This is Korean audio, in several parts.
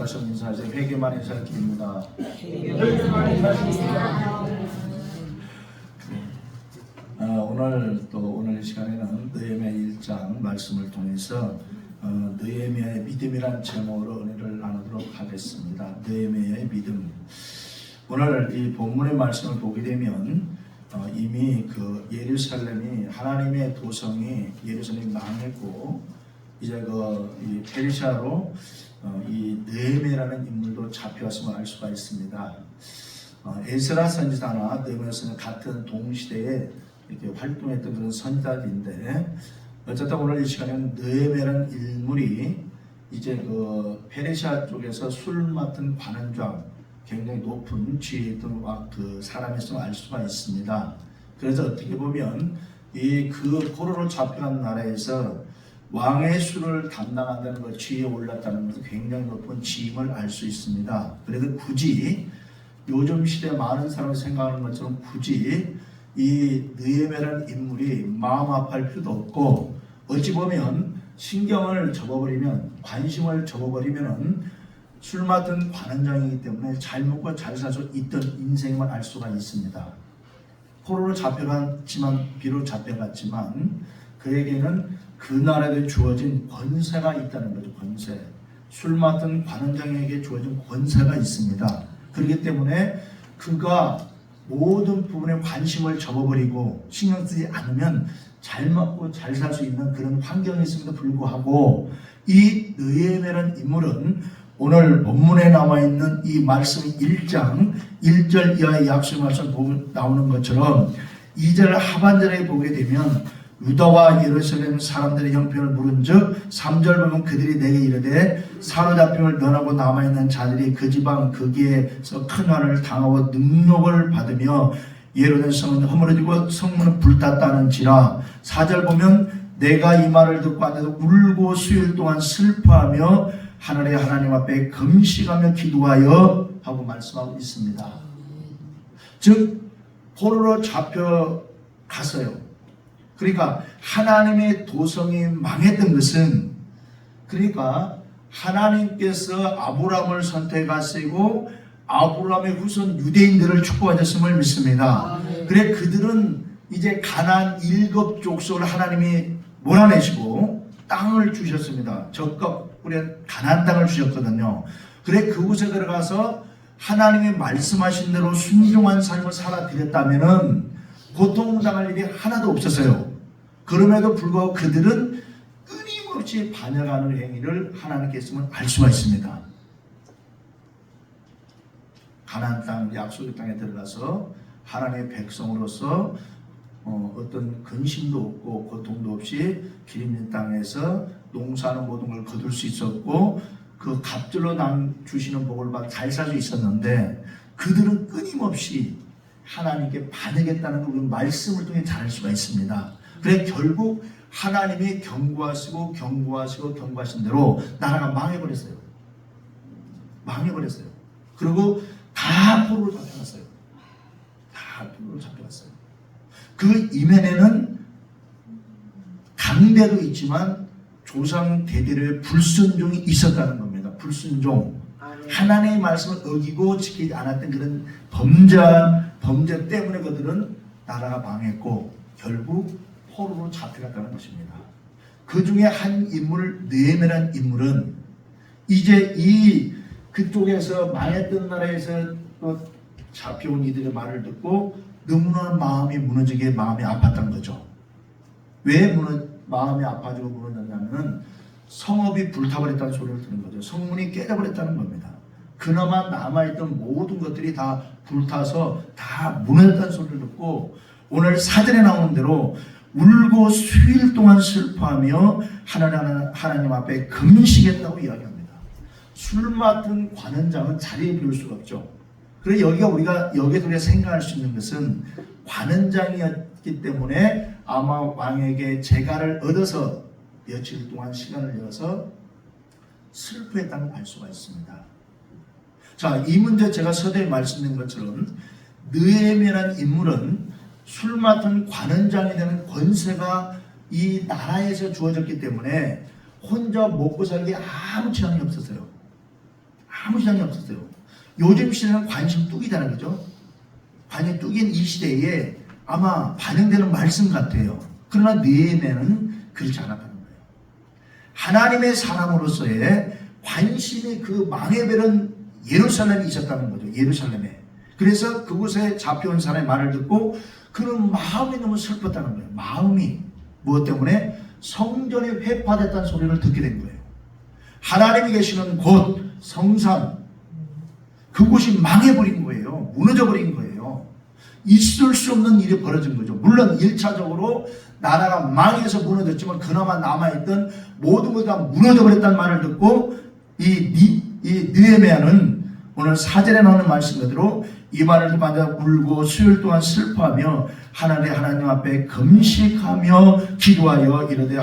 다시 한번 인사하세요. 회개만 인사를 드립니다. 오늘 이 시간에는 느헤미야 1장 말씀을 통해서 느헤미야의 믿음이란 제목으로 은혜를 나누도록 하겠습니다. 느헤미야의 믿음. 오늘 이 본문의 말씀을 보게 되면 이미 그 예루살렘이 하나님의 도성이 예루살렘이 망했고 이제 이 페르시아로 이 느헤미야라는 인물도 잡혀왔음을 알 수가 있습니다. 에스라 선지자나 느헤미야 선지자 같은 동시대에 이렇게 활동했던 그런 선지자인데 어쨌든 오늘 이 시간에는 느헤미야라는 인물이 이제 그 페르시아 쪽에서 술 맡은 관원장 굉장히 높은 지위에 있던 그 사람이었음을 알 수가 있습니다. 그래서 어떻게 보면 이 그 포로로 잡혀간 나라에서 왕의 술을 담당한다는 것, 지위에 올랐다는 것은 굉장히 높은 지임을 알 수 있습니다. 그래도 굳이 요즘 시대 많은 사람이 생각하는 것처럼 굳이 이 느헤미야라는 인물이 마음 아파할 필요도 없고 어찌 보면 신경을 접어버리면 관심을 접어버리면 술 맡은 관원장이기 때문에 잘 먹고 잘 살수 있던 인생만 알 수가 있습니다. 포로로 잡혀갔지만 비록 잡혀갔지만 그에게는 그 나라에 주어진 권세가 있다는 거죠. 권세. 술 맡은 관원장에게 주어진 권세가 있습니다. 그렇기 때문에 그가 모든 부분에 관심을 접어버리고 신경 쓰지 않으면 잘 먹고 잘 살 수 있는 그런 환경이 있음에도 불구하고 이 느헤미야라는 인물은 오늘 본문에 나와 있는 이 말씀 1장 1절 이하의 약속의 말씀 나오는 것처럼 2절 하반절에 보게 되면 유다와 예루살렘 사람들의 형편을 물은즉 3절 보면 그들이 내게 이르되 사로잡힘을 면하고 남아있는 자들이 그 지방 거기에서 큰 환난을 당하고 능력을 받으며 예루살렘 성은 허물어지고 성문은 불탔다는지라 4절 보면 내가 이 말을 듣고 앉아서 울고 수일 동안 슬퍼하며 하늘의 하나님 앞에 금식하며 기도하여 하고 말씀하고 있습니다. 즉 포로로 잡혀갔어요. 그러니까 하나님의 도성이 망했던 것은 그러니까 하나님께서 아브라함을 선택하시고 아브라함의 후손 유대인들을 축복하셨음을 믿습니다. 그래 그들은 이제 가나안 7 족속을 하나님이 몰아내시고 땅을 주셨습니다. 적과 꿀의 가나안 땅을 주셨거든요. 그래 그곳에 들어가서 하나님이 말씀하신 대로 순종한 삶을 살아드렸다면은 고통당할 일이 하나도 없었어요. 그럼에도 불구하고 그들은 끊임없이 반역하는 행위를 하나님께 했음을 알 수가 있습니다. 가나안 땅 약속의 땅에 들어가서 하나님의 백성으로서 어떤 근심도 없고 고통도 없이 기름진 땅에서 농사하는 모든 걸 거둘 수 있었고 그 갑절로 주시는 복을 받아 잘 살 수 있었는데 그들은 끊임없이 하나님께 반역했다는 걸 말씀을 통해 잘 알 수가 있습니다. 그래 결국 하나님이 경고하시고 경고하신 대로 나라가 망해버렸어요. 망해버렸어요. 그리고 다 포로로 잡혀갔어요. 다 포로로 잡혀갔어요. 그 이면에는 강대도 있지만 조상 대대로의 불순종이 있었다는 겁니다. 불순종. 하나님의 말씀을 어기고 지키지 않았던 그런 범죄 때문에 그들은 나라가 망했고 결국 포로로 잡혀갔다는 것입니다. 그 중에 한 인물 느헤미야라는 인물은 이제 이 그쪽에서 망했던 나라에서 또 잡혀온 이들의 말을 듣고 너무나 마음이 무너지게 마음이 아팠던 거죠. 왜 마음이 아파지고 무너졌냐면 성읍이 불타버렸다는 소리를 듣는 거죠. 성문이 깨져버렸다는 겁니다. 그나마 남아있던 모든 것들이 다 불타서 다 무너졌다는 소리를 듣고 오늘 사전에 나오는 대로 울고 수일 동안 슬퍼하며 하나님 앞에 금식했다고 이야기합니다. 술 맡은 관원장은 자리에 비울 수가 없죠. 그래서 우리가 생각할 수 있는 것은 관원장이었기 때문에 아마 왕에게 재가를 얻어서 며칠 동안 시간을 내어서 슬퍼했다는 걸 알 수가 있습니다. 자, 이 문제 제가 서두에 말씀드린 것처럼 느헤미야라는 인물은 술 맡은 관원장이 되는 권세가 이 나라에서 주어졌기 때문에 혼자 먹고 살기에 아무 지장이 없었어요. 아무 시장이 없었어요. 요즘 시대는 관심 뚝이잖아요. 그죠? 관심 뚝인 이 시대에 아마 반영되는 말씀 같아요. 그러나 느헤미야는 그렇지 않았다는 거예요. 하나님의 사람으로서의 관심이 그 망해버린 예루살렘에 있었다는 거죠. 예루살렘에. 그래서 그곳에 잡혀온 사람의 말을 듣고 그는 마음이 너무 슬펐다는 거예요. 마음이. 무엇 때문에? 성전이 회파됐다는 소리를 듣게 된 거예요. 하나님이 계시는 곳, 성산, 그곳이 망해버린 거예요. 무너져버린 거예요. 있을 수 없는 일이 벌어진 거죠. 물론 1차적으로 나라가 망해서 무너졌지만 그나마 남아있던 모든 것이 다 무너져버렸다는 말을 듣고 이 느헤미야는 오늘 4절에 나오는 말씀 그대로 이 말을 듣고 앉아 울고 수요일 동안 슬퍼하며 하나님 앞에 금식하며 기도하여 이르되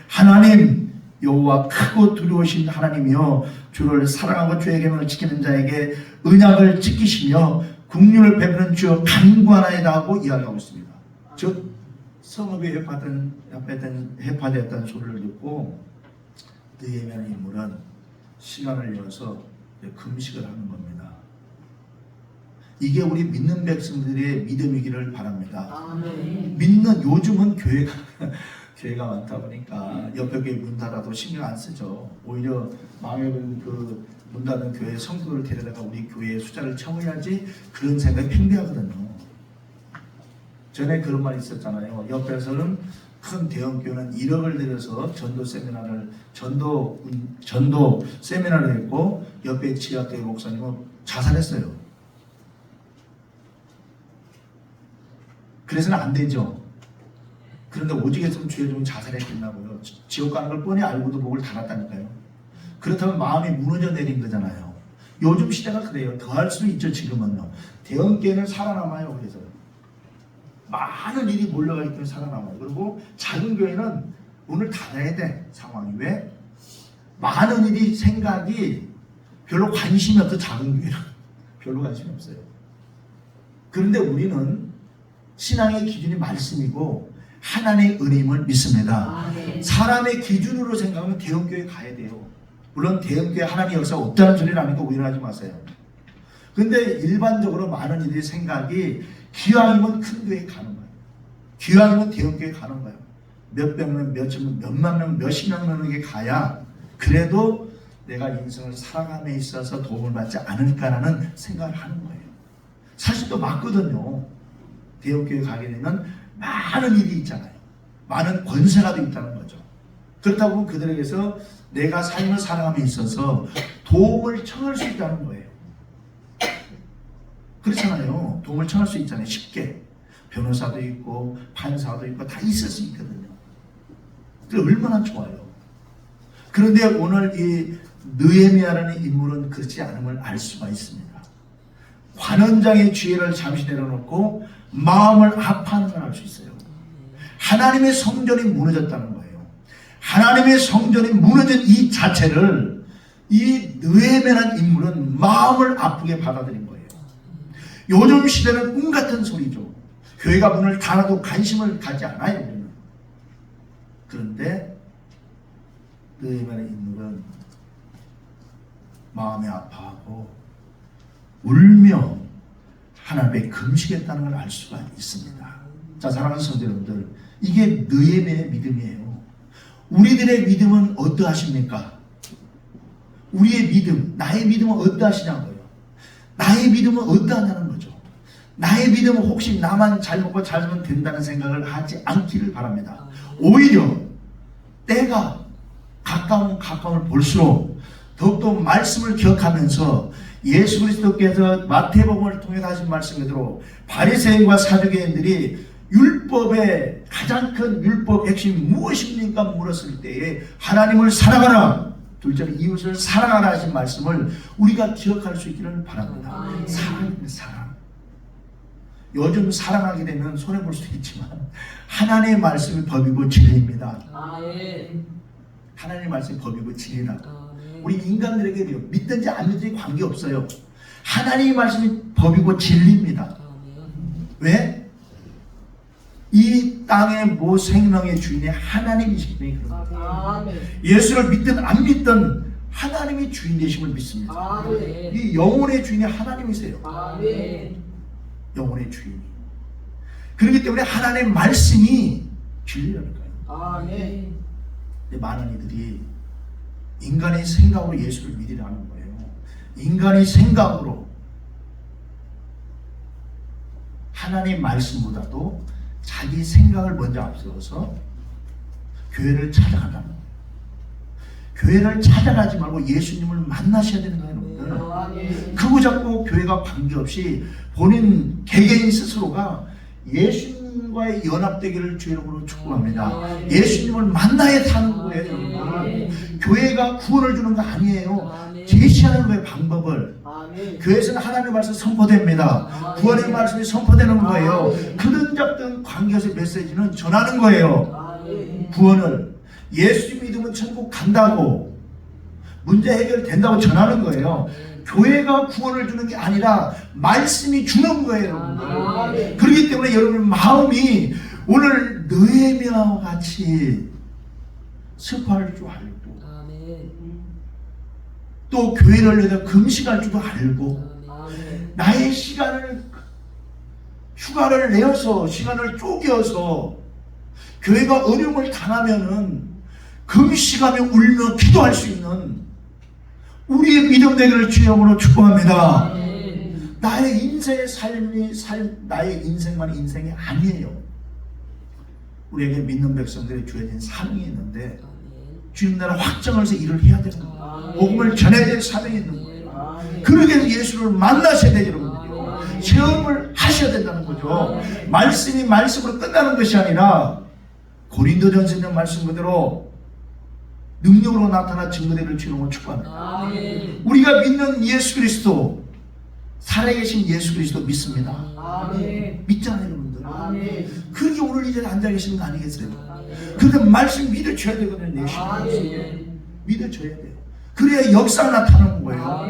하나님 여호와 크고 두려우신 하나님이여 주를 사랑하고 주의 계명을 지키는 자에게 언약을 지키시며 국률을 베푸는 주여 간구하나이다 하고 이야기하고 있습니다. 즉 성읍이 회파되었다는 소리를 듣고 느헤미야의 인물은 시간을 열어서 금식을 하는 겁니다. 이게 우리 믿는 백성들의 믿음이기를 바랍니다. 믿는 요즘은 교회가 많다 보니까 옆에 교회 문 닫아도 신경 안 쓰죠. 오히려 망해버린 그 문 닫은 교회 성도를 데려다가 우리 교회의 숫자를 채워야지 그런 생각이 팽배하거든요. 전에 그런 말이 있었잖아요. 옆에서는 큰 대형 교회는 1억을 들여서 전도 세미나를 했고 옆에 지하교회 목사님은 자살했어요. 그래서는 안 되죠. 그런데 오직 했으면 주의 종이 자살했겠나고요. 지옥 가는 걸 뻔히 알고도 목을 닫았다니까요. 그렇다면 마음이 무너져 내린 거잖아요. 요즘 시대가 그래요. 더 할 수는 있죠. 지금은요. 대형 교회는 살아남아요. 그래서 많은 일이 몰려가기 때문에 살아남아요. 그리고 작은 교회는 문을 닫아야 돼. 상황이 왜? 많은 일이 생각이 별로 관심이 없어. 작은 교회는 별로 관심이 없어요. 그런데 우리는 신앙의 기준이 말씀이고 하나님의 은임을 믿습니다. 사람의 기준으로 생각하면 대형교회 가야 돼요. 물론 대형교회 하나님의 역사가 없다는 소리는 아니고 오해하지 마세요. 그런데 일반적으로 많은 이들의 생각이 기왕이면 큰 교회에 가는 거예요. 기왕이면 대형교회에 가는 거예요. 몇백 명, 몇만 명, 몇십만 명에게 가야 그래도 내가 인생을 살아감에 있어서 도움을 받지 않을까라는 생각을 하는 거예요. 사실 또 맞거든요. 대형교회 가게 되면 많은 일이 있잖아요. 많은 권세가 있다는 거죠. 그렇다 보면 그들에게서 내가 삶을 살아감에 있어서 도움을 청할 수 있다는 거예요. 그렇잖아요. 도움을 청할 수 있잖아요. 쉽게. 변호사도 있고 판사도 있고 다 있을 수 있거든요. 그 얼마나 좋아요. 그런데 오늘 이 느헤미야라는 인물은 그렇지 않음을 알 수가 있습니다. 관원장의 지혜를 잠시 내려놓고 마음을 아파하는 걸 알 수 있어요. 하나님의 성전이 무너졌다는 거예요. 하나님의 성전이 무너진 이 자체를 이 느헤미야라는 인물은 마음을 아프게 받아들인 거예요. 요즘 시대는 꿈 같은 소리죠. 교회가 문을 닫아도 관심을 갖지 않아요. 우리는. 그런데 느헤미야라는 인물은 마음이 아파하고 울며 하나님의 금식했다는 걸 알 수가 있습니다. 자, 사랑하는 성도 여러분들, 이게 느헤미야의 믿음이에요. 우리들의 믿음은 어떠하십니까? 우리의 믿음, 나의 믿음은 어떠하시냐고요. 나의 믿음은 어떠하냐는 거죠. 나의 믿음은 혹시 나만 잘 먹고 잘 살면 된다는 생각을 하지 않기를 바랍니다. 오히려 때가 가까움을 볼수록 더욱더 말씀을 기억하면서 예수 그리스도께서 마태복음을 통해 하신 말씀 그대로 바리새인과 사두개인들이 율법의 가장 큰 율법 핵심이 무엇입니까? 물었을 때에 하나님을 사랑하라, 둘째로 이웃을 사랑하라 하신 말씀을 우리가 기억할 수 있기를 바랍니다. 사랑입니다. 사랑. 요즘 사랑하게 되면 손해볼 수도 있지만 하나님의 말씀이 법이고 진리입니다. 하나님의 말씀이 법이고 진리라. 우리 인간들에게 믿든지 안 믿든지 관계없어요. 하나님의 말씀이 법이고 진리입니다. 왜? 이 땅의 생명의 주인이 하나님이시기 때문에 그런 거예요. 예수를 믿든 안 믿든 하나님이 주인 되심을 믿습니다. 아멘. 이 영혼의 주인이 하나님이세요. 아멘. 영혼의 주인이. 그렇기 때문에 하나님의 말씀이 진리라는 거예요. 아멘. 근데 많은 이들이 인간의 생각으로 예수를 믿으려는 거예요. 인간의 생각으로 하나님 말씀보다도 자기 생각을 먼저 앞세워서 교회를 찾아간다는 거예요. 교회를 찾아가지 말고 예수님을 만나셔야 되는 거예요, 여러분들. 아멘. 그거 잡고 교회가 관계없이 본인 개개인 스스로가 예수님과의 연합되기를 주의 이름으로 축복합니다. 예수님을 만나야 사는 거예요, 여러분. 교회가 구원을 주는 거 아니에요. 제시하는 거예요, 방법을. 아멘. 교회에서는 하나님의 말씀이 선포됩니다. 구원의 말씀이 선포되는 거예요. 그든 잡든 관계에서 메시지는 전하는 거예요. 아멘. 구원을. 예수 믿으면 천국 간다고, 문제 해결된다고 전하는 거예요. 교회가 구원을 주는 게 아니라 말씀이 주는 거예요, 여러분들. 그렇기 때문에 여러분 마음이 오늘 느헤미야와 같이 슬퍼할 줄 알고, 또 교회를 위해서 금식할 줄도 알고, 나의 시간을, 휴가를 내어서 시간을 쪼개어서 교회가 어려움을 당하면은 금식하며 울며 기도할 수 있는 우리의 믿음 되기를 주의 이름으로 축복합니다. 나의 인생의 나의 인생만 인생이 아니에요. 우리에게 믿는 백성들이 주어진 사명이 있는데 주님 나라 확정을 해서 일을 해야 되는 거예요. 복음을 전해야 될 사명이 있는 거예요. 그러기 위해서 예수를 만나셔야 돼요, 여러분들요. 체험을 하셔야 된다는 거죠. 말씀이 말씀으로 끝나는 것이 아니라 고린도전서에 있는 말씀 그대로 능력으로 나타나 증거되기를 주님으로 축복합니다. 우리가 믿는 예수 그리스도, 살아계신 예수 그리스도 믿습니다. 믿잖아요, 여러분들. 그게 오늘 이 자리에 앉아 계시는 거 아니겠어요? 그런데 말씀 믿어줘야 되거든요. 믿어줘야 돼요. 그래야 역사가 나타나는 거예요.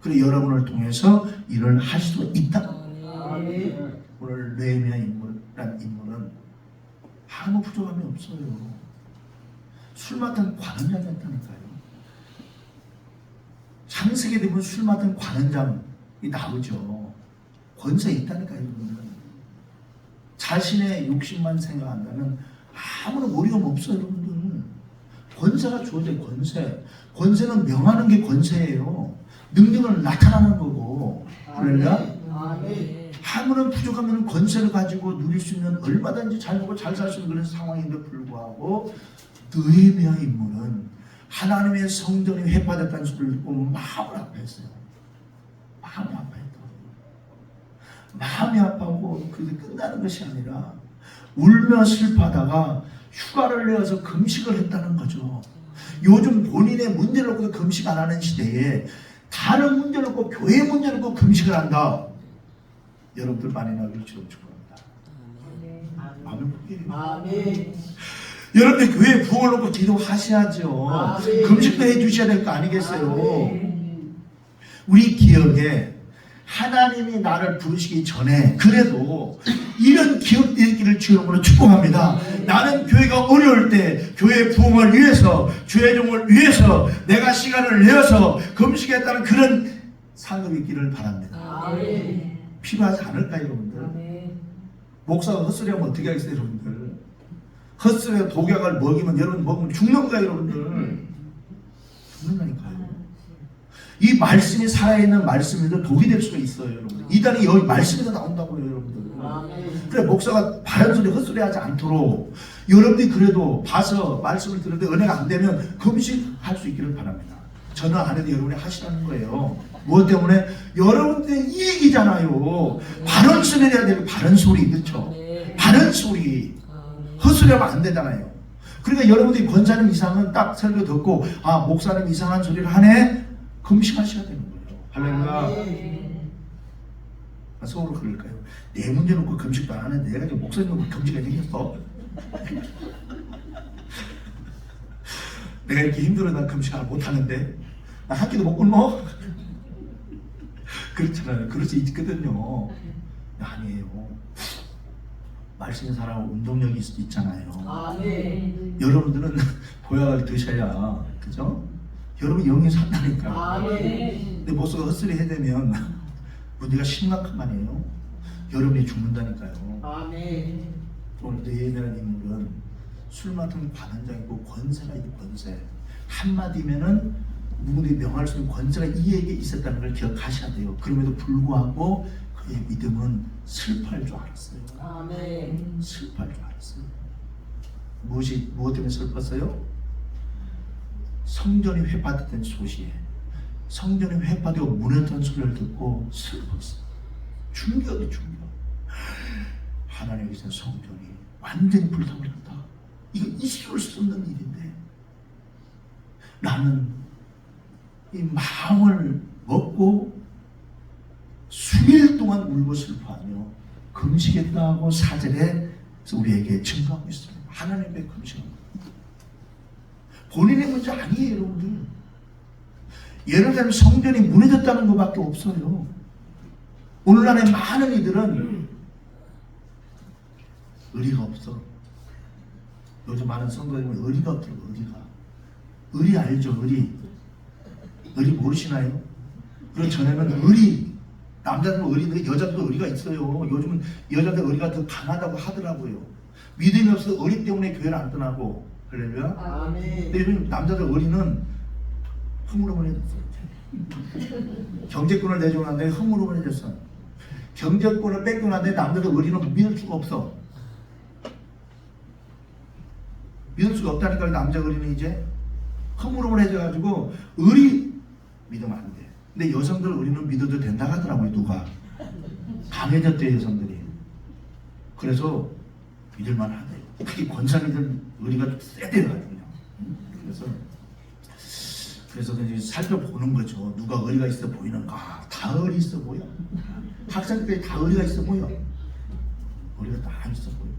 그래 여러분을 통해서 일을 할 수 있다. 오늘 느헤미야 인물이란 인물은 아무 부족함이 없어요. 술 맡은 관원장이었다니까요. 창세기 되면 술 맡은 관원장이 나오죠. 권세 있다니까요, 여러분들. 자신의 욕심만 생각한다면 아무런 어려움 없어요, 여러분들. 권세가 주어져요, 권세. 권세는 명하는 게 권세예요. 능력을 나타나는 거고. 그러니까 아무런 부족하면 권세를 가지고 누릴 수 있는, 얼마든지 잘 먹고 잘 살 수 있는 그런 상황인데 불구하고 느헤미야 인물은 하나님의 성전이 회파됐다는 소리를 듣고 마음을 아파했어요. 마음이 아파했다고. 마음이 아파하고 그게 끝나는 것이 아니라 울며 슬퍼하다가 휴가를 내어서 금식을 했다는 거죠. 요즘 본인의 문제를 놓고 금식 안 하는 시대에 다른 문제를 놓고 교회 문제를 놓고 금식을 한다. 여러분들 많이 나기를 축복합니다. 아멘. 여러분들 교회 부흥을 놓고 기도하셔야죠. 금식도 해주셔야 될 거 아니겠어요? 우리 기억에 하나님이 나를 부르시기 전에 그래도 이런 기억들이 있기를 주님으로 축복합니다. 나는 교회가 어려울 때 교회 부흥을 위해서, 주의 종을 위해서 내가 시간을 내어서 금식했다는 그런 상급이 있기를 바랍니다. 필요하지 않을까요, 여러분들? 목사가 헛소리하면 어떻게 하겠어요, 여러분들? 헛소리에 독약을 먹이면 여러분 먹으면 죽는 거예요, 여러분들. 죽는다니까요. 이 말씀이 살아있는 말씀에도 독이 될 수가 있어요, 여러분들. 이단이 여기 말씀에서 나온다고요, 여러분들. 그래 목사가 바른 소리 헛소리 하지 않도록 여러분들이 그래도 봐서 말씀을 들을 때 은혜가 안 되면 금식할 수 있기를 바랍니다. 저는 안 해도 여러분이 하시라는 거예요. 무엇 때문에? 여러분들의 이익이잖아요. 바른 소리 해야 되고, 바른 소리, 그렇죠? 바른 소리. 헛소리하면 안 되잖아요. 그러니까 여러분들이 권사님 이상은 딱 설교 듣고, 아 목사님 이상한 소리를 하네, 금식하셔야 되는 거예요. 할렐루야. 속으로 그럴까요? 내 문제 놓고 금식도 안 하는데 내가 지금 목사님 놓고 금식이 생겼어. 내가 이렇게 힘들어 나 금식을 못하는데 나 한 끼도 못 굶어? 그렇잖아요. 그럴 수 있거든요. 아니에요. 말씀의 사람은 운동력이 있잖아요. 여러분들은 보약을 드셔야, 그죠? 여러분 영이 산다니까요. 아멘. 근데 목소리가 헛소리 해대면 문제가 심각한 말이에요. 여러분이 죽는다니까요. 아멘. 오늘 느헤미야라는 인물은 술 맡은 관원장이고 권세가 있고 권세. 한마디면은 누구든지 명할 수 있는 권세가 이에게 있었다는 걸 기억하셔야 돼요. 그럼에도 불구하고 그의 믿음은 슬퍼할 줄 알았어요. 아멘. 슬퍼할 줄 알았어요. 무엇 때문에 슬펐어요? 성전이 회파됐던 소시에 성전이 회파되고 무너졌던 소리를 듣고 슬펐어요. 충격이 충격. 하나님께서 성전이 완전히 불타버렸다. 이거 있을 수 없는 일인데 나는 이 마음을 먹고 수일 동안 울고 슬퍼하며 금식했다고 사절에 우리에게 증거하고 있습니다. 하나님의 금식은 본인의 문제 아니에요, 여러분들. 예루살렘 성전이 무너졌다는 것밖에 없어요. 오늘날의 많은 이들은 의리가 없어. 요즘 많은 성도들이 의리가 없더라고. 의리 알죠? 의리 모르시나요? 그리고 전에는 의리, 남자들은 의리, 여자들도 의리가 있어요. 요즘은 여자들 의리가 더 강하다고 하더라고요. 믿음이 없어서 의리 때문에 교회를 안 떠나고. 할렐루야. 아멘. 근데 요즘 남자들 의리는 흐물흐물해졌어. 경제권을 내줘놨는데 흐물흐물해졌어. 경제권을 뺏겨놨는데 남자들 의리는 믿을 수가 없어. 믿을 수가 없다니까. 남자 의리는 이제 흐물흐물해져가지고 의리 믿으면 안 돼. 근데 여성들 의리는 믿어도 된다 하더라고요. 누가 강해졌대요, 여성들이. 그래서 믿을만 하대요. 특히 권사님들 의리가 세대요. 그래서 이제 살펴보는 거죠. 누가 의리가 있어 보이는가. 다 의리 있어 보여. 학생들이 다 의리가 있어 보여. 의리가 다 있어 보여.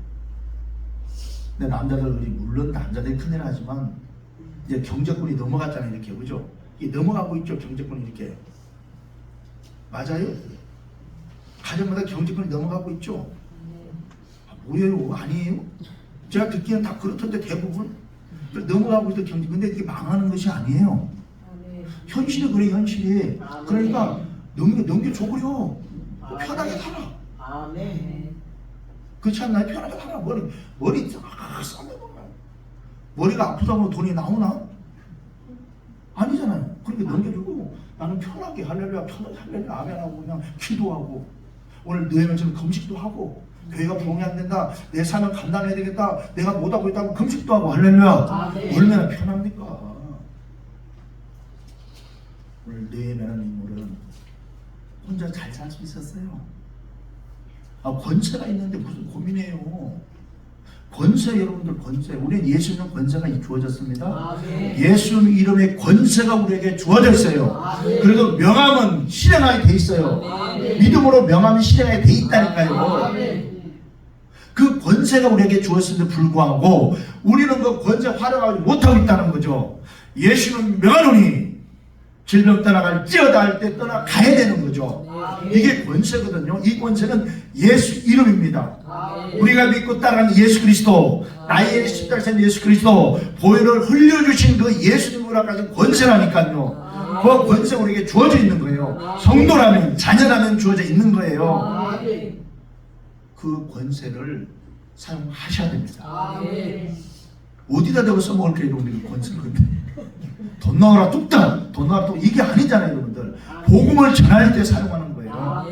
근데 남자들 의리, 물론 남자들이 큰일 하지만 이제 경제권이 넘어갔잖아요. 이렇게, 그죠? 이게 넘어가고 있죠. 경제권이 이렇게. 맞아요? 가정마다 경제권이 넘어가고 있죠. 뭐예요? 아니에요? 제가 듣기에는 다 그렇던데 대부분 넘어가고 있던 경제. 근데 이게 망하는 것이 아니에요. 현실이 그래, 현실이. 그러니까 넘겨줘버려. 편하게 살아. 아멘. 그렇지 않나요? 편하게 살아. 머리 싸매고 머리가 아프다고 돈이 나오나? 아니잖아요. 그렇게 넘겨주고 나는 편하게 할렐루야, 편하게 할렐루야, 아멘하고 그냥 기도하고 오늘 느헤미야처럼 금식도 하고 교회가 부흥이 안 된다. 내 삶을 감당해야 되겠다. 내가 못하고 있다고 금식도 하고 할렐루야. 얼마나 편합니까? 오늘 느헤미야라는 인물은 혼자 잘 살 수 있었어요. 권세가 있는데 무슨 고민해요. 권세, 여러분들 권세. 우리는 예수님 권세가 주어졌습니다. 예수 이름의 권세가 우리에게 주어져 있어요. 그래도 명함은 실행하게 돼 있어요. 믿음으로 명함이 실행하게 돼 있다니까요. 그 권세가 우리에게 주었음에도 불구하고 우리는 그 권세 활용하지 못하고 있다는 거죠. 예수는 명하노니 질병 떠나갈지어다 할 때 떠나가야 되는 거죠. 이게 권세거든요. 이 권세는 예수 이름입니다. 우리가 믿고 따라가는 예수 그리스도, 나의 십자가신 예수 그리스도, 보혈을 흘려주신 그 예수님으로 가진 권세라니까요. 그 권세가 우리에게 주어져 있는 거예요. 성도라면, 자녀라면 주어져 있는 거예요. 그 권세를 사용하셔야 됩니다. 어디다 대고 써먹을 게 여러분들 권세를. 돈 나와라 뚝딱, 돈 나와라 뚝딱, 이게 아니잖아요, 여러분들. 복음을 전할 때 사용하는 거예요.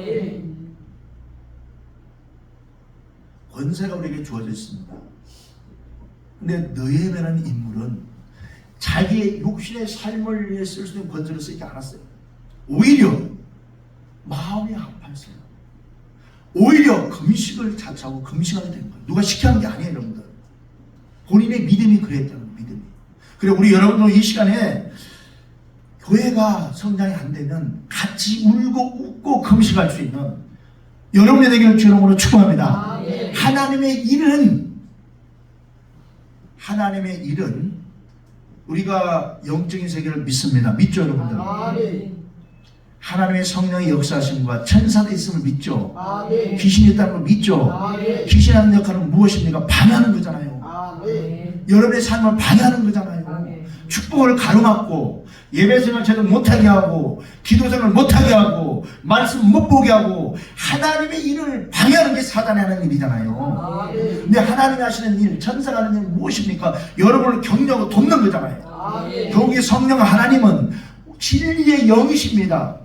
권세가 우리에게 주어져 있습니다. 근데 느헤미야라는 인물은 자기의 육신의 삶을 위해 쓸 수 있는 권세를 쓰지 않았어요. 오히려 마음이 아팠어요. 오히려 금식을 자처하고 금식하게 된 거예요. 누가 시켜한 게 아니에요, 여러분들. 본인의 믿음이 그랬다는 거예요, 믿음이. 그리고 우리 여러분들 이 시간에 교회가 성장이 안 되면 같이 울고 웃고 금식할 수 있는 여러분이 되기를 주님으로 축복합니다. 하나님의 일은 우리가 영적인 세계를 믿습니다. 믿죠, 여러분들? 하나님의 성령의 역사하심과 천사도 있음을 믿죠. 귀신이 있다는 걸 믿죠. 귀신 하는 역할은 무엇입니까? 방해하는 거잖아요. 여러분의 삶을 방해하는 거잖아요. 축복을 가로막고 예배생활 제대로 못하게 하고 기도생활 못하게 하고 말씀 못 보게 하고 하나님의 일을 방해하는 게 사단이 하는 일이잖아요. 근데 하나님이 하시는 일, 천사가 하는 일 무엇입니까? 여러분을 격려하고 돕는 거잖아요. 여기 성령 하나님은 진리의 영이십니다.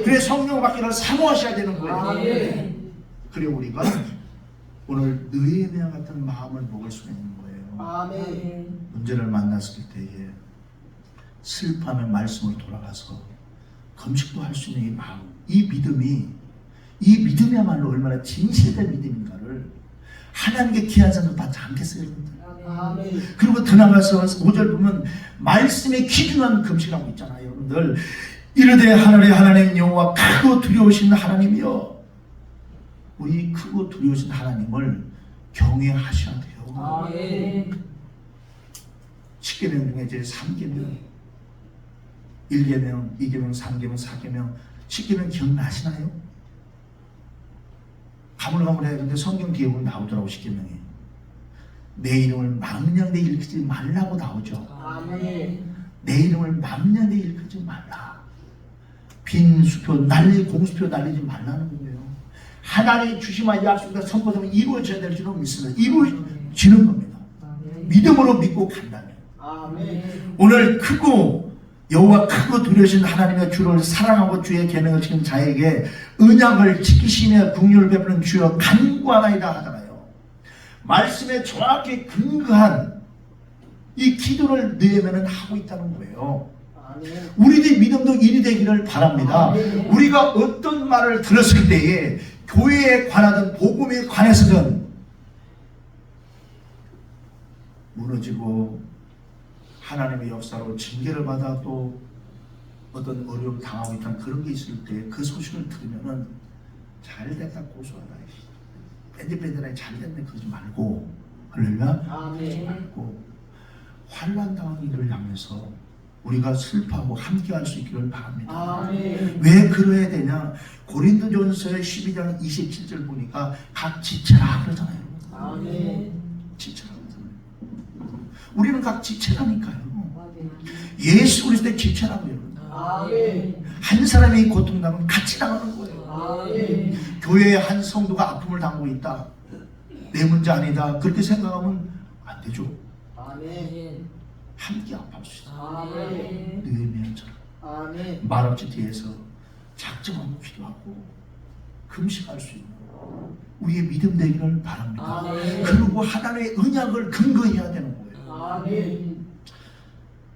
그래서 성령을 받기를 사모하셔야 되는 거예요. 그래 우리가 오늘 느헤미야 같은 마음을 먹을 수 있는 거예요. 문제를 만났을 때에 슬퍼하며 말씀을 돌아가서 금식도 할 수 있는 이 마음, 이 믿음이야말로 얼마나 진실된 믿음인가를 하나님께 귀한 상을 받지 않겠어요, 여러분들? 그리고 더 나가서 5절 보면 말씀에 기준한 금식하고 있잖아요, 여러분들. 이르되 하늘의 하나님 여호와 크고 두려우신 하나님이여, 우리 크고 두려우신 하나님을 경외하셔야 돼요. 10계명 중에 제 3계명, 1계명, 2계명, 3계명, 4계명, 10계명 기억나시나요? 가물가물해야 되는데 성경 뒤에 보면 나오더라고. 10계명이 내 이름을 망령되이 일컫지 말라고 나오죠. 내 이름을 망령되이 일컫지 말라. 빈 수표 공수표 날리지 말라는 거예요. 하나님이 주시면 약속과 선포되면 이루어져야 될 줄로 믿습니다. 이루어지는 겁니다. 믿음으로 믿고 간다면. 오늘 크고 여호와 크고 두려우신 하나님의 주를 사랑하고 주의 계명을 지키는 자에게 언약을 지키시며 긍휼을 베푸는 주여 간구하나이다 하잖아요. 말씀에 정확히 근거한 이 기도를 느헤미야는 하고 있다는 거예요. 우리들의 믿음도 일이 되기를 바랍니다. 우리가 어떤 말을 들었을 때에 교회에 관하든 복음에 관해서든 무너지고 하나님의 역사로 징계를 받아 또 어떤 어려움 당하고 있다는 그런 게 있을 때 그 소식을 들으면은 잘됐다 고소하다, 뺀질뺀질하게 잘됐네 그러지 말고, 할렐루야, 그러지 말고 환난 당한 이를 향해서 우리가 슬퍼하고 함께할 수 있기를 바랍니다. 왜 그래야 되냐? 고린도전서 12장 27절 보니까 각 지체라 그러잖아요. 지체라 그러잖아요. 우리는 각 지체라니까요. 예수 그리스도의 지체라고요. 한 사람이 고통당하면 같이 당하는 거예요. 교회의 한 성도가 아픔을 당하고 있다, 내 문제 아니다, 그렇게 생각하면 안 되죠. 함께 아파합시다. 느헤미야처럼 말없이 뒤에서 작정하고 기도하고 금식할 수 있는 우리의 믿음 되기를 바랍니다. 그리고 하나님의 언약을 근거해야 되는 거예요.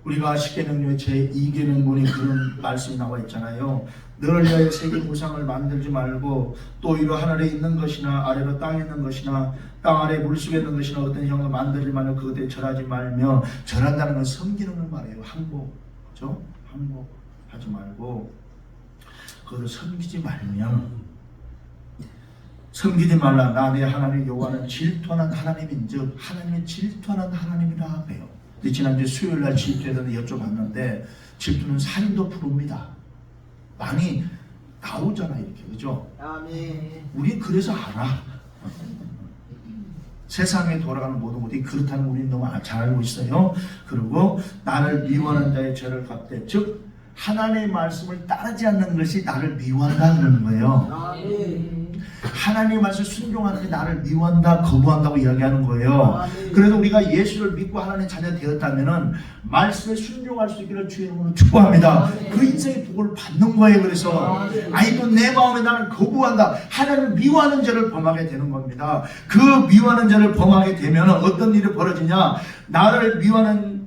우리가 십계명 중에 제2계명문에 그런 말씀이 나와 있잖아요. 너를 위하여 세계 우상을 만들지 말고 또 위로 하늘에 있는 것이나 아래로 땅에 있는 것이나 땅 아래 물속에 있는 것이나 어떤 형을 만들지 말며 그것에 절하지 말며, 절한다는 건 섬기는 걸 말해요. 항복, 그렇죠? 항복하지 말고 그것을 섬기지 말라. 나 내 하나님 여호와는 질투하는 하나님인즉 하나님은 질투하는 하나님이라 해요. 지난주 수요일날 질투에 대해서 여쭤봤는데 질투는 살인도 부릅니다. 많이 나오잖아 이렇게, 그죠? 우리 그래서 알아. 세상에 돌아가는 모든 것이 그렇다는 거 우리는 너무 잘 알고 있어요. 그리고 나를 미워하는 자의 죄를 갚되, 즉 하나님의 말씀을 따르지 않는 것이 나를 미워한다 그러는 거예요. 하나님의 말씀을 순종하는 게 나를 미워한다, 거부한다고 이야기하는 거예요. 그래서 우리가 예수를 믿고 하나님의 자녀 되었다면은 말씀에 순종할 수 있기를 주의 이름으로 축복합니다. 그 인생의 복을 받는 거예요. 그래서 또 내 마음에 나는 거부한다, 하나님을 미워하는 죄를 범하게 되는 겁니다. 그 미워하는 죄를 범하게 되면 어떤 일이 벌어지냐? 나를 미워하는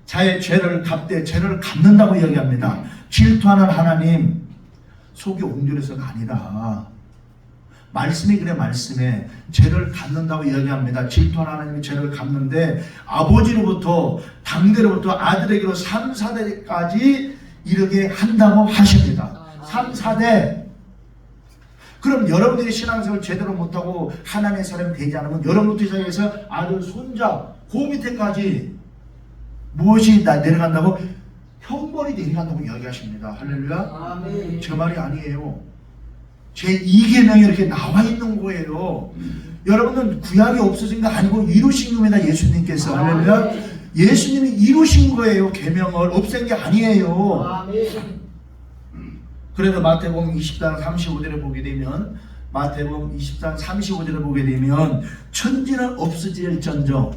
자의 죄를 갚되, 죄를 갚는다고 이야기합니다. 질투하는 하나님 속이 옹졸해서가 아니라 말씀이 그래, 말씀에 죄를 갚는다고 이야기합니다. 질투하는 하나님이 죄를 갚는데 아버지로부터 당대로부터 아들에게로 3, 4대까지 이르게 한다고 하십니다. 3, 4대. 그럼 여러분들이 신앙생활을 제대로 못하고 하나님의 사람이 되지 않으면 여러분부터 시작해서 아들, 손자, 그 밑에까지 무엇이 내려간다고? 형벌이 내려간다고 이야기하십니다. 할렐루야. 제 말이 아니에요. 제2계명이 이렇게 나와 있는 거예요. 여러분은 구약이 없어진 거 아니고 이루신 겁니다. 예수님께서. 할렐루야. 예수님이 이루신 거예요. 계명을 없앤 게 아니에요. 아멘. 그래서 마태복음 20장 35절에 보게 되면 마태복음 20장 35절에 보게 되면 천지는 없어질전정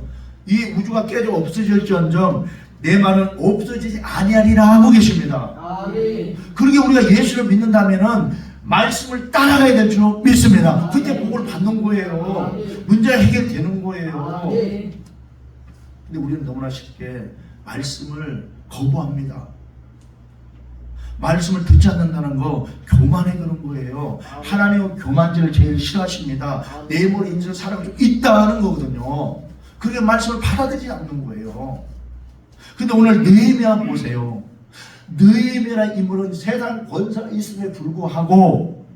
이 우주가 깨져 없어질전정 내 말은 없어지지 아니하리라 하고 계십니다. 아멘. 그러게 우리가 예수를 믿는다면은 말씀을 따라가야 될 줄 믿습니다. 그때 복을 받는 거예요. 문제가 해결되는 거예요. 아멘. 근데 우리는 너무나 쉽게 말씀을 거부합니다. 말씀을 듣지 않는다는 거 교만해 그런 거예요. 하나님은 교만죄를 제일 싫어하십니다. 내 몸에 있는 사람이 좀 있다는 거거든요. 그게 말씀을 받아들이지 않는 거예요. 근데 오늘 느헤미야 보세요. 느헤미야라는 인물은 세상 권세가 있음에 불구하고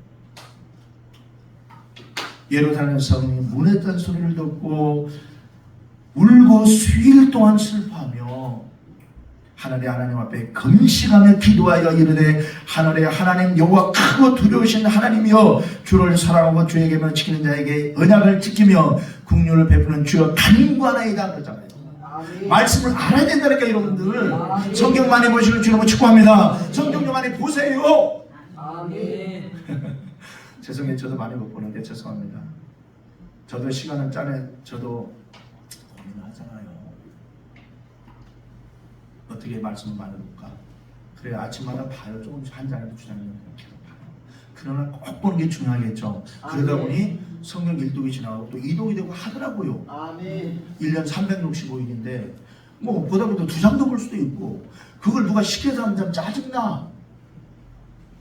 예루살렘 성이 문했던 소리를 듣고 울고 수일 동안 슬퍼하며 하나님 앞에 금식하며 기도하여 이르되 하늘의 하나님 여호와 크고 두려우신 하나님이여 주를 사랑하고 주의 계명을 지키는 자에게 언약을 지키며 긍휼을 베푸는 주여 간구하나이다 그러잖아요. 아멘. 말씀을 알아야 된다니까 여러분들. 성경 많이 보시는 주님을 축복합니다. 성경 좀 많이 보세요. 아멘. 죄송해요. 저도 많이 못 보는 게 죄송합니다. 저도 시간은 짜네. 저도 고민을 하잖아요. 어떻게 말씀을 많이 볼까? 그래 아침마다 봐요. 조금씩 한 장에도 두 장에도 계속 봐요. 그러나 꼭 보는 게 중요하겠죠. 그러다 보니 성경 일독이 지나고 또 이독이 되고 하더라고요. 아멘. 1년 365일인데 뭐 보다 보다 두 장도 볼 수도 있고 그걸 누가 시켜서 하면 짜증나.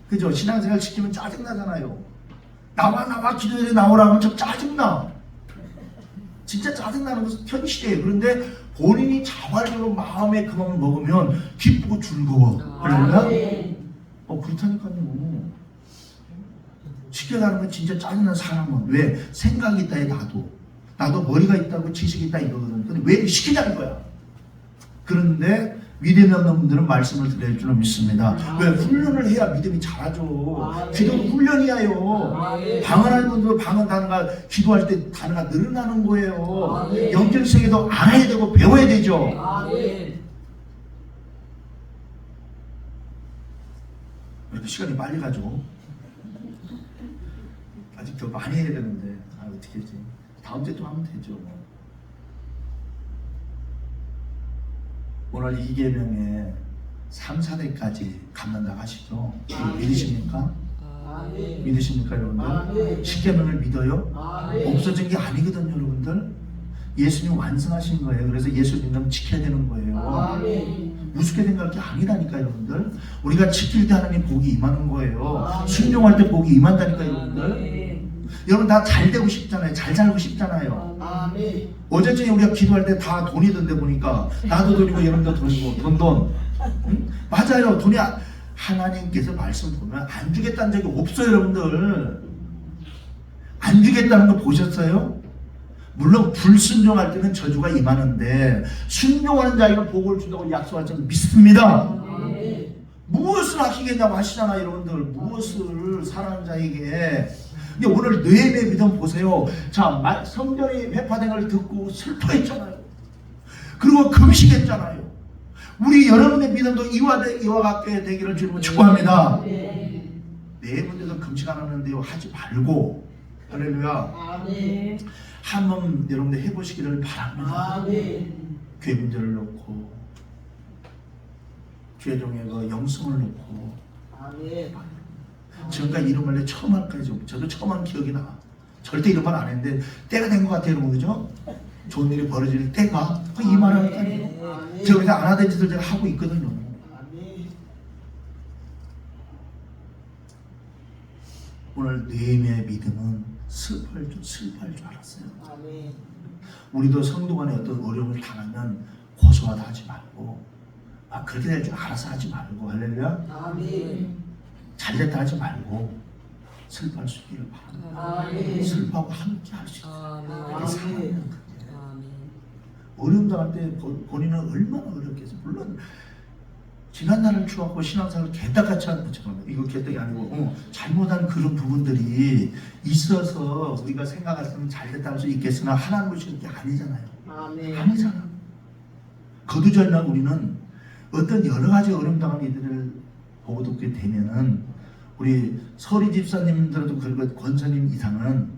그죠? 신앙생활 시키면 짜증나잖아요. 나와 기도에 나오라 하면 좀 짜증나. 진짜 짜증나는 것은 현실이에요. 그런데 본인이 자발적으로 마음에 그 마음을 먹으면 기쁘고 즐거워. 그러니까 그렇다니까요. 시켜가는 건 진짜 짜증나는 사람은 왜? 생각이 있다 해 나도 머리가 있다고 지식이 있다 이거거든. 근데 왜 시키자는 거야? 그런데 믿음이 없는 분들은 말씀을 들을 줄은 믿습니다. 왜? 훈련을 해야 믿음이 자라죠. 기도는 훈련이에요. 방언하는 분들은 방언 단어가 기도할 때 단어가 늘어나는 거예요. 영적 세계도 알아야 되고 배워야 되죠. 아멘. 이렇게 시간이 빨리 가죠. 아직 더 많이 해야 되는데 어떻게 하지? 다음 주에 또 하면 되죠. 오늘 이 계명에 3, 4대까지 갖는다고 하시죠? 믿으십니까? 아멘. 믿으십니까 여러분들? 아멘. 10계명을 믿어요? 아멘. 없어진 게 아니거든요 여러분들. 예수님 완성하신 거예요. 그래서 예수님은 지켜야 되는 거예요. 아멘. 우습게 생각할 게 아니라니까 여러분들. 우리가 지킬 때 하나님 복이 임하는 거예요. 순종할 때 복이 임한다니까 여러분들. 여러분 다 잘 되고 싶잖아요. 잘 살고 싶잖아요. 아멘. 어제쯤에 우리가 기도할 때 다 돈이던데 보니까 나도 돈이고 여러분도 돈이고 돈. 응? 맞아요. 돈이 하나님께서 말씀 보면 안 주겠다는 적이 없어요 여러분들. 안 주겠다는 거 보셨어요? 물론 불순종할 때는 저주가 임하는데 순종하는 자에게 복을 준다고 약속할 줄 믿습니다. 아멘. 무엇을 하시겠냐고 하시잖아요 여러분들. 무엇을 사랑하는 자에게. 근데 오늘 느헤미야 믿음 보세요. 자, 성전이 회파된 걸 듣고 슬퍼했잖아요. 그리고 금식했잖아요. 우리 여러분의 믿음도 이와 같게 되기를 주님은 축복합니다. 네 분들도 금식 안 하는데요 하지 말고 할렐루야. 아멘. 한번 여러분들 해보시기를 바랍니다. 아멘. 교회 문제를 놓고 죄종의 그 영성을 놓고 아멘. 지금까지 이런 말을 처음 할까요? 저도 처음 한 기억이 나. 절대 이런 말 안 했는데 때가 된 것 같아요 여러분. 그죠? 좋은 일이 벌어질 때가 이 말 하니까요. 제가 그래서 안 하던 짓을 제가 하고 있거든요. 아멘. 오늘 느헤미야의 믿음은 슬퍼할 줄 알았어요. 아멘. 우리도 성도 간에 어떤 어려움을 당하면 고소하다 하지 말고 그렇게 될 줄 알아서 하지 말고 할렐루야. 아멘. 잘됐다 하지 말고 슬퍼할 수 있기를 바랍니다. 아멘. 슬퍼하고 함께 할 수 있어요. 그게 사랑이에요. 어려움 당할 때 본인은 얼마나 어렵겠어요. 물론 지난 날을 추억하고 신앙생활을 개떡같이 하는 죄송합니다. 이거 개떡이 아니고 잘못한 그런 부분들이 있어서 우리가 생각했으면 잘됐다 할 수 있겠으나 하나님을 주는 게 아니잖아요. 아멘. 아니잖아. 거두절날 우리는 어떤 여러 가지 어려움 당한 이들을 보고 듣게 되면은 우리 서리 집사님들도 그리고 권사님 이상은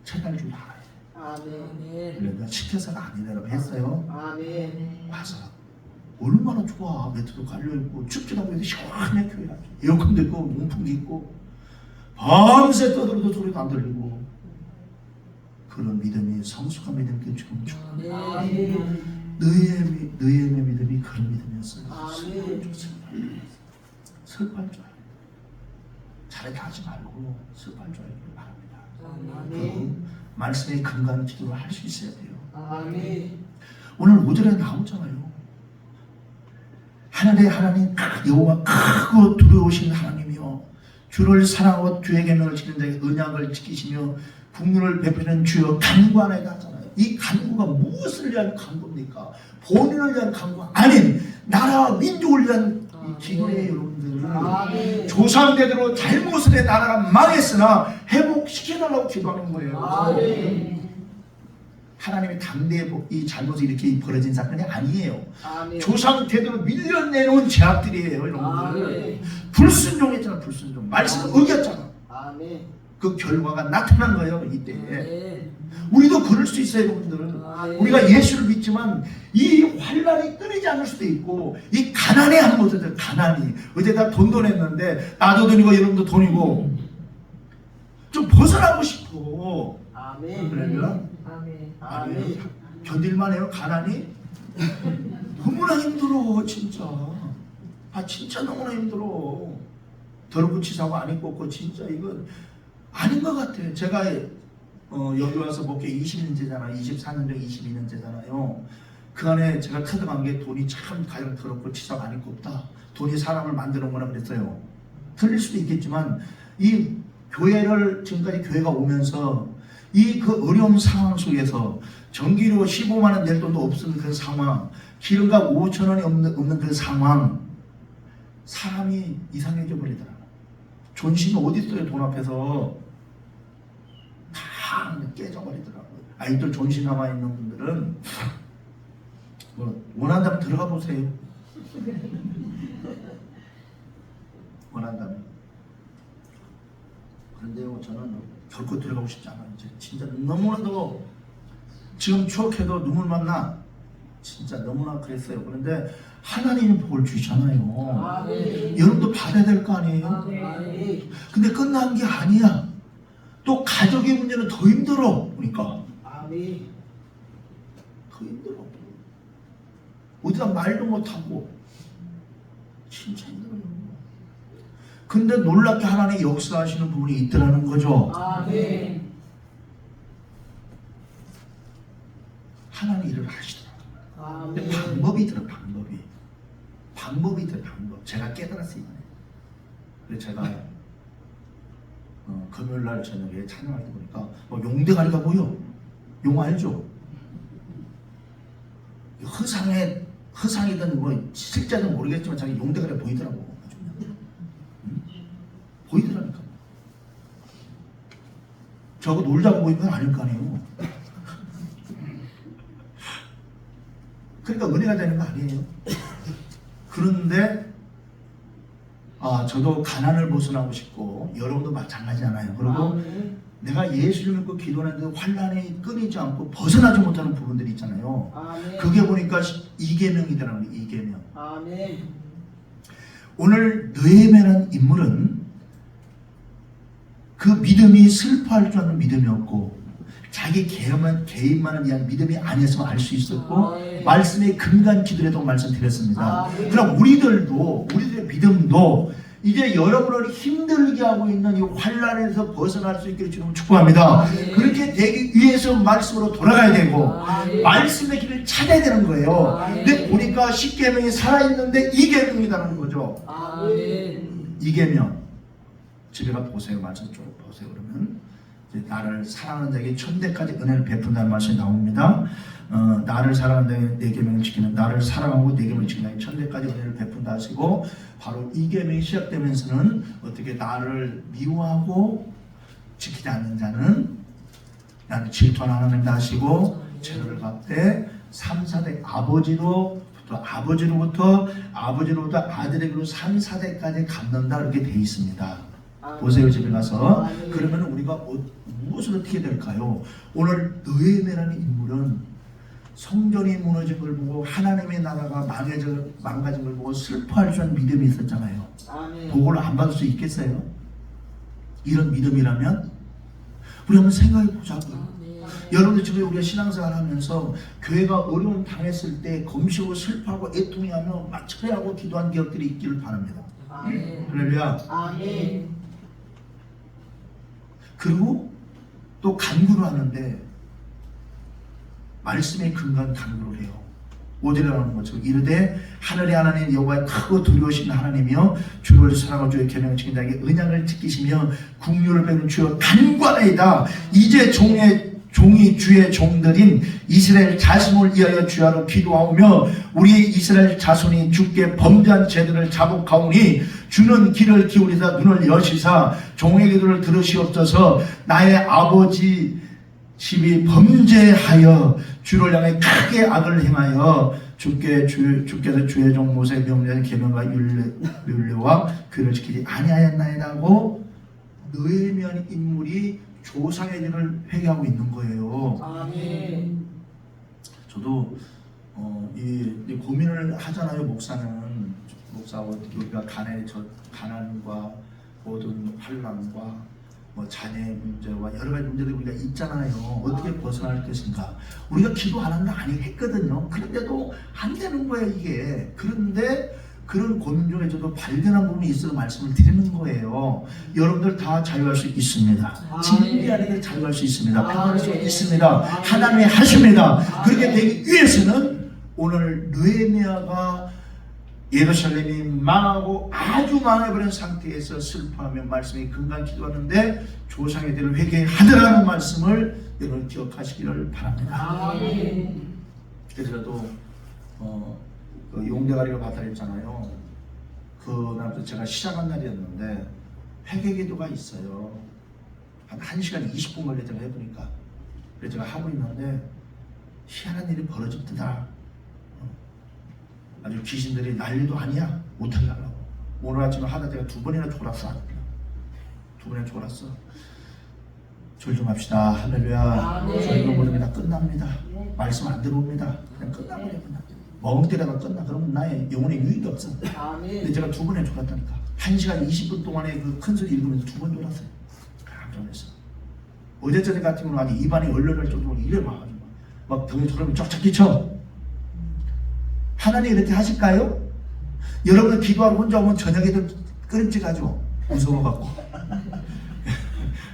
책할 줄 알아요. 아멘. 그러니까 시켜서가 아니라고 했어요. 아멘. 와서 얼마나 좋아. 매트도 깔려있고 춥지도 않고 시원해. 교회 에어컨도 있고 문풍기 있고 밤새 떠들어도 소리가 안 들리고 그런 믿음이 성숙한 믿음이 지금 아멘. 너희의 믿음이 그런 믿음이었어요. 아멘. 슬퍼할 줄 알아요. 잘했다 하지 말고 슬퍼할 줄 알기를 바랍니다. 아멘. 그 말씀의 근간 기도를 할 수 있어야 돼요. 아멘. 오늘 5절에 나오잖아요. 하나님 여호와 크고 두려우신 하나님이요 주를 사랑하고 주의 계명을 지키는 자에게 언약을 지키시며 국률을 베푸는 주여 간구하나이다 하잖아요. 이 간구가 무엇을 위한 간구입니까? 본인을 위한 간구가 아닌 나라와 민족을 위한 이 기도예요. 여러분들. 아멘. 조상대대로 잘못을 해 나라가 망했으나 회복시켜달라고 기도하는 거예요. 아멘. 하나님의 당대에 이 잘못이 이렇게 벌어진 사건이 아니에요. 아멘. 조상 대대로 밀려내놓은 죄악들이에요. 여러분들. 아멘. 불순종했잖아. 불순종. 말씀을 어겼잖아. 아멘. 그 결과가 나타난 거예요. 이때에. 아멘. 우리도 그럴 수 있어요. 여러분들. 아멘. 우리가 예수를 믿지만 이 환란이 끊이지 않을 수도 있고 이 가난에 하는 것들 가난이 어제다 돈도 냈는데 나도 돈이고 여러분도 돈이고 좀 벗어나고 싶어. 아멘. 그러면 아멘. 아니에요. 견딜만해요. 가난이 너무나 힘들어 진짜. 진짜 너무나 힘들어. 더럽고 치사하고 안 입고 없고 진짜 이건 아닌 것 같아. 제가 여기 와서 목회 20년째잖아. 24년 전 22년째잖아요. 그 안에 제가 터득한 게 돈이 참 가장 더럽고 치사가 안 입고 없다. 돈이 사람을 만드는 거라 그랬어요. 틀릴 수도 있겠지만 이 교회를 지금까지 교회가 오면서 이 그 어려운 상황 속에서 전기료 15만 원 낼 돈도 없는 그 상황, 기름값 5천 원이 없는 그 상황, 사람이 이상해져 버리더라. 존심이 어디 있어요? 돈 앞에서 다 깨져버리더라고요. 아이들 존심 남아 있는 분들은 뭐 원한다면 들어가 보세요. 원한다면. 그런데요, 저는 결코 들어가고 싶지 않아요. 이제 진짜 너무나도 지금 추억해도 눈물만 나. 진짜 너무나 그랬어요. 그런데 하나님이 복을 주시잖아요. 아멘. 여러분도 받아야 될 거 아니에요? 아멘. 근데 끝난 게 아니야. 또 가족의 문제는 더 힘들어. 그러니까 아멘. 더 힘들어. 어디다 말도 못하고 진짜 힘들어요. 근데 놀랍게 하나님이 역사하시는 부분이 있더라는 거죠. 아멘. 하나님 일을 하시더라고요. 근데 아멘. 방법이 들어. 방법이 들어. 제가 깨달았어요. 그래서 제가 금요일날 저녁에 찬양할 때 보니까 용대가리가 보여. 용 알죠? 허상이든 뭐 실제든 모르겠지만 자기 용대가리가 보이더라고. 보이더라니까. 저거 놀자고 보인 건 아닐 거 아니에요. 그러니까 은혜가 되는 거 아니에요. 그런데 저도 가난을 벗어나고 싶고 여러분도 마찬가지잖아요. 그리고 아멘. 내가 예수를 믿고 기도하는데 환란이 끊이지 않고 벗어나지 못하는 부분들이 있잖아요. 아멘. 그게 보니까 이계명이더라고요. 이계명. 아멘. 오늘 느헤미야라는 인물은 그 믿음이 슬퍼할 줄 아는 믿음이었고 자기 개인만을 위한 믿음이 아니었으면 알 수 있었고 말씀의 근간 기도에도 말씀드렸습니다. 그럼 우리들의 믿음도 이제 여러분을 힘들게 하고 있는 이 환란에서 벗어날 수 있기를 주님 축복합니다. 그렇게 되기 위해서 말씀으로 돌아가야 되고 말씀의 길을 찾아야 되는 거예요. 근데 보니까 10계명이 살아있는데 2계명이라는 거죠. 아멘. 2계명 집에 가 보세요. 말씀 좀 보세요. 그러면 이제 나를 사랑하는 자에게 천대까지 은혜를 베푼다는 말씀이 나옵니다. 나를 사랑하는 자에게 내 계명을 지키는 나를 사랑하고 내 계명을 지키는 자에게 천대까지 은혜를 베푼다 하시고 바로 이 계명이 시작되면서는 어떻게 나를 미워하고 지키지 않는 자는 나를 질투하는 하나님다 하시고 죄를 갚되 3, 4대 아버지로부터 그 아버지로부터 아들에게로 3,4대까지 갚는다 이렇게 돼 있습니다. 보세요 집에 가서. 그러면 우리가 무엇을 어떻게 될까요? 오늘 느헤미야라는 인물은 성전이 무너진 걸 보고 하나님의 나라가 망가진 걸 보고 슬퍼할 수 있는 믿음이 있었잖아요. 그걸 안 받을 수 있겠어요? 이런 믿음이라면 우리 한번 생각해 보자고요. 여러분들 지금 우리가 신앙생활 하면서 교회가 어려움 당했을 때 검시고 슬퍼하고 애통해하며 막 철회하고 기도한 기억들이 있기를 바랍니다. 할렐루야. 그리고 또 간구를 하는데 말씀에 근거한 간구를 해요. 5절에 나오는 것처럼 이르되 하늘의 하나님 여호와의 크고 두려우신 하나님이여 주를 사랑하고 주의 계명을 지킨 자에게 언약을 지키시며 국률을 베는 주여 간구하나이다. 이제 종이 주의 종들인 이스라엘 자손을 위하여 주야로 기도하오며 우리 이스라엘 자손이 주께 범죄한 죄들을 자복하오니 주는 귀를 기울이사 눈을 여시사 종의 기도를 들으시옵소서. 나의 아버지 집이 범죄하여 주를 향해 크게 악을 행하여 주께서 주의 종 모세의 명령의 계명과 율례와 규례를 지키지 아니하였나이다고 느헤미야 인물이 조상의 일을 회개하고 있는 거예요. 저도 이 고민을 하잖아요. 목사하고 우리가 가난과 모든 환난과 뭐 자녀 문제와 여러 가지 문제들이 우리가 있잖아요. 어떻게 벗어날 것인가. 우리가 기도 안 한다 아니 했거든요. 그런데도 안 되는 거예요 이게. 그런데 그런 고민 중에 저도 발견한 부분이 있어서 말씀을 드리는 거예요. 여러분들 다 자유할 수 있습니다. 진리 안에 자유할 수 있습니다. 평안할 수 있습니다. 하나님이 하십니다. 그렇게 되기 위해서는 오늘 느헤미야가 예루살렘이 망하고 아주 망해버린 상태에서 슬퍼하며 말씀이 근간 기도하는데 조상의 대를 회개하더라는 말씀을 여러분 기억하시기를 바랍니다. 그래서 저도 그 용대가리가 바다였잖아요. 그날부터 제가 시작한 날이었는데 회개기도가 있어요. 한 1시간 20분 걸리더라고요 해보니까. 그래서 제가 하고 있는데 희한한 일이 벌어졌더라. 아주 귀신들이 난리도 아니야. 못하게 하려고. 오늘 아침에 하다 제가 2번이나 졸았어. 2번이나 졸았어. 절 좀 합시다. 할렐루야. 저희가 모릅니다. 끝납니다. 말씀 안 들어옵니다. 그냥 끝나버립니다. 멍 때려가 끝나. 그러면 나의 영혼의 유익이 없어. 근데 제가 2번에 졸았다니까. 1시간 20분 동안에 그 큰 소리 읽으면서 2번 졸았어요. 깜짝 놀랐어. 어제 저녁 같은 경우는 아주 입안이 얼얼할 정도로 이래 와가지고 막 병이 졸으면 쫙쫙 끼쳐. 하나님 이렇게 하실까요? 여러분 기도하러 혼자 오면 저녁에도 끄림직하죠? 무서워갖고.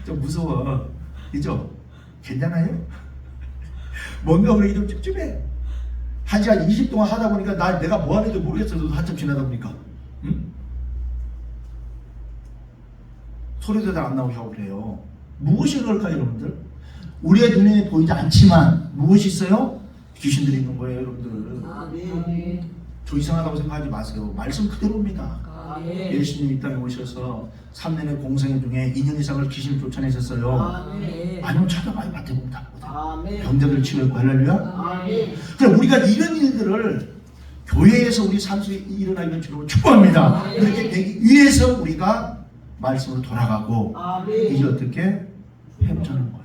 좀 무서워. 그죠? 괜찮아요? 뭔가 우리 좀 찝찝해. 1시간 20 동안 하다 보니까 내가 뭐 하는지 모르겠어. 한참 지나다 보니까. 응? 소리도 잘 안 나오고 그래요. 무엇이 그럴까요, 여러분들? 우리의 눈에 보이지 않지만 무엇이 있어요? 귀신들이 있는 거예요, 여러분들. 저 이상하다고 생각하지 마세요. 말씀 그대로입니다. 예수님 이 땅에 오셔서 3년의 공생애 중에 2년 이상을 귀신을 쫓아내셨어요. 아니면 찾아봐요. 마태복음 다 보세요. 병자들 치료했고 할렐루야. 그래 우리가 이런 일들을 교회에서 우리 삶 속에 일어나기를 주로 축복합니다. 그렇게 되기 위해서 우리가 말씀으로 돌아가고 이제 어떻게 회복하는 거예요.